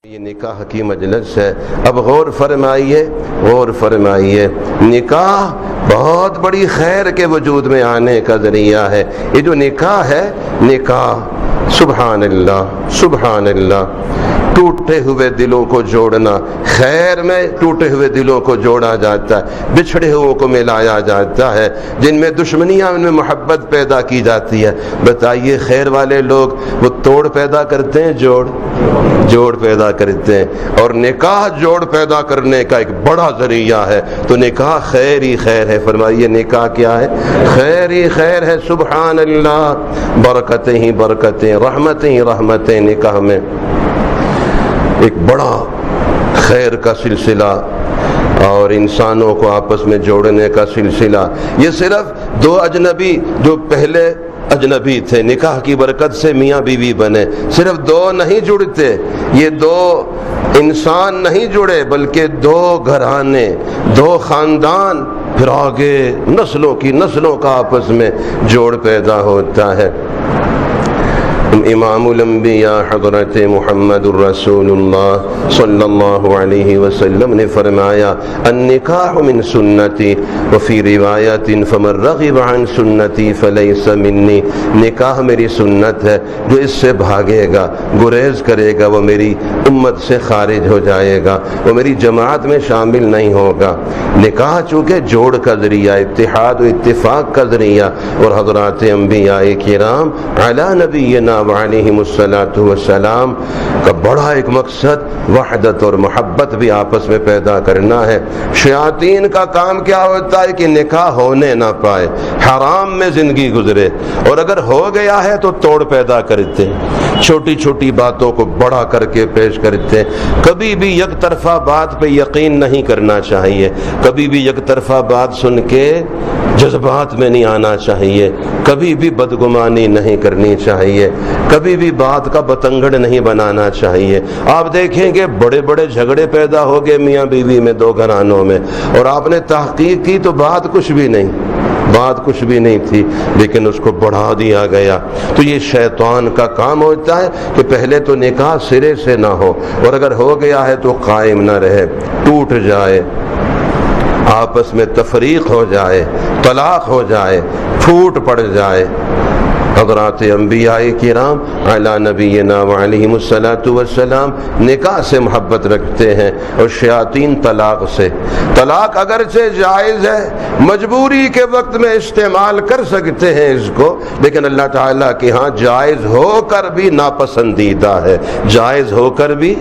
یہ نکاح کی مجلس ہے. اب غور فرمائیے نکاح بہت بڑی خیر کے وجود میں آنے کا ذریعہ ہے. یہ جو نکاح ہے، نکاح سبحان اللہ ٹوٹے ہوئے دلوں کو جوڑنا، خیر میں ٹوٹے ہوئے دلوں کو جوڑا جاتا ہے، بچھڑے ہوئے کو ملایا جاتا ہے، جن میں دشمنیاں ان میں محبت پیدا کی جاتی ہے. بتائیے خیر والے لوگ وہ توڑ پیدا کرتے ہیں، جوڑ پیدا کرتے ہیں، اور نکاح جوڑ پیدا کرنے کا ایک بڑا ذریعہ ہے. تو نکاح خیر ہی خیر ہے. فرمائیے نکاح کیا ہے؟ خیر ہی خیر ہے. سبحان اللہ، برکتیں ہی برکتیں، رحمتیں ہی رحمتیں. نکاح میں ایک بڑا خیر کا سلسلہ اور انسانوں کو آپس میں جوڑنے کا سلسلہ. یہ صرف دو اجنبی جو پہلے اجنبی تھے نکاح کی برکت سے میاں بیوی بنے، صرف دو نہیں جڑتے، یہ دو انسان نہیں جڑے بلکہ دو گھرانے، دو خاندان، پھر آگے نسلوں کا آپس میں جوڑ پیدا ہوتا ہے. امام الانبیاء حضرت محمد الرسول اللہ صلی اللہ علیہ وسلم نے فرمایا النکاح من سنتی وفی روایت فمن رغب عن سنتی فلیس منی. نکاح میری سنت ہے، جو اس سے بھاگے گا، گریز کرے گا، وہ میری امت سے خارج ہو جائے گا، وہ میری جماعت میں شامل نہیں ہوگا. نکاح چونکہ جوڑ کا ذریعہ، اتحاد و اتفاق کا ذریعہ، اور حضرات انبیاء کرام علی نبینا علیہم الصلاۃ والسلام کا بڑا ایک مقصد وحدت اور محبت بھی آپس میں پیدا کرنا ہے. شیاطین کا کام کیا ہوتا ہے کہ نکاح ہونے نہ پائے، حرام میں زندگی گزرے، اور اگر ہو گیا ہے تو توڑ پیدا کرتے ہیں، چھوٹی چھوٹی باتوں کو بڑا کر کے پیش کرتے ہیں. کبھی بھی یک طرفہ بات پہ یقین نہیں کرنا چاہیے، کبھی بھی یک طرفہ بات سن کے جذبات میں نہیں آنا چاہیے، کبھی بھی بدگمانی نہیں کرنی چاہیے، کبھی بھی بات کا بتنگڑ نہیں بنانا چاہیے. آپ دیکھیں کہ بڑے بڑے جھگڑے پیدا ہو گئے میاں بیوی میں، دو گھرانوں میں، اور آپ نے تحقیق کی تو بات کچھ بھی نہیں تھی، لیکن اس کو بڑھا دیا گیا. تو یہ شیطان کا کام ہوتا ہے کہ پہلے تو نکاح سرے سے نہ ہو، اور اگر ہو گیا ہے تو قائم نہ رہے، ٹوٹ جائے، آپس میں تفریق ہو جائے، طلاق ہو جائے، پھوٹ پڑ جائے. حضرات انبیاء کرام علی نبینا علیہم الصلاۃ والسلام نکاح سے محبت رکھتے ہیں، اور شیاطین طلاق سے. طلاق اگرچہ جائز ہے، مجبوری کے وقت میں استعمال کر سکتے ہیں اس کو، لیکن اللہ تعالیٰ کے ہاں جائز ہو کر بھی ناپسندیدہ ہے، جائز ہو کر بھی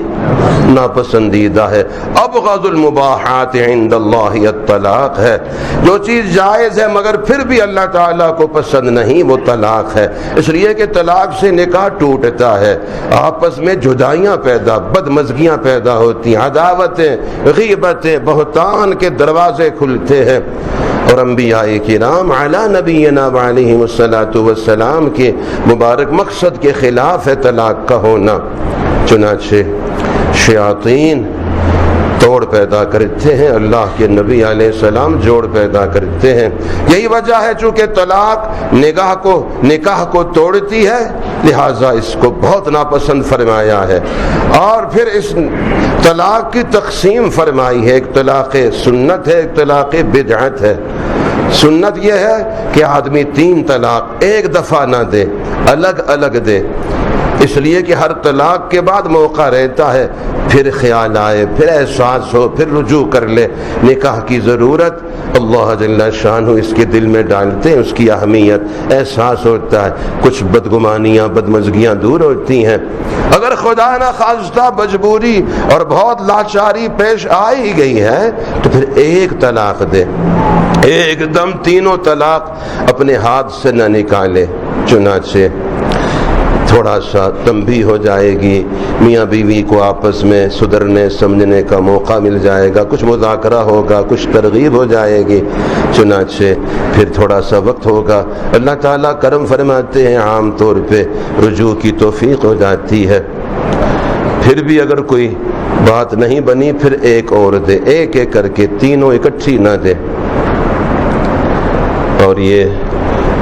ناپسندیدہ ہے. ابغض المباحات عند اللہ الطلاق ہے. جو چیز جائز ہے مگر پھر بھی اللہ تعالیٰ کو پسند نہیں، وہ طلاق ہے. اس لیے کہ طلاق سے نکاح ٹوٹتا ہے، آپس میں جدائیاں پیدا، بدمزگیاں پیدا ہوتی ہیں، عداوتیں، غیبتیں، بہتان کے دروازے کھلتے ہیں. اور انبیاء کرام علی نبینا علیہم الصلاۃ والسلام کے مبارک مقصد کے خلاف ہے طلاق کا ہونا. چنانچہ شیاطین توڑ پیدا کرتے ہیں، اللہ کے نبی علیہ السلام جوڑ پیدا کرتے ہیں. یہی وجہ ہے چونکہ طلاق نکاح کو توڑتی ہے، لہٰذا اس کو بہت ناپسند فرمایا ہے. اور پھر اس طلاق کی تقسیم فرمائی ہے، ایک طلاق سنت ہے، ایک طلاق بدعت ہے. سنت یہ ہے کہ آدمی 3 طلاق ایک دفعہ نہ دے، الگ الگ دے، اس لیے کہ ہر طلاق کے بعد موقع رہتا ہے، پھر خیال آئے، پھر احساس ہو، پھر رجوع کر لے. نکاح کی ضرورت اللہ جل شانہ اس کے دل میں ڈالتے ہیں، اس کی اہمیت احساس ہوتا ہے، کچھ بدگمانیاں، بدمزگیاں دور ہوتی ہیں. اگر خدا نہ خواستہ مجبوری اور بہت لاچاری پیش آ ہی گئی ہے تو پھر ایک طلاق دے، ایک دم 3 طلاق اپنے ہاتھ سے نہ نکالے. چنانچہ تھوڑا سا تنبیہ ہو جائے گی، میاں بیوی کو آپس میں سدھرنے سمجھنے کا موقع مل جائے گا، کچھ مذاکرہ ہوگا، کچھ ترغیب ہو جائے گی. چنانچہ پھر تھوڑا سا وقت ہوگا، اللہ تعالیٰ کرم فرماتے ہیں، عام طور پہ رجوع کی توفیق ہو جاتی ہے. پھر بھی اگر کوئی بات نہیں بنی پھر ایک اور دے، ایک ایک کر کے، تینوں اکٹھی نہ دے. اور یہ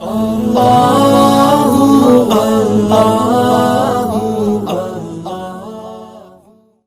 Allah, Allah.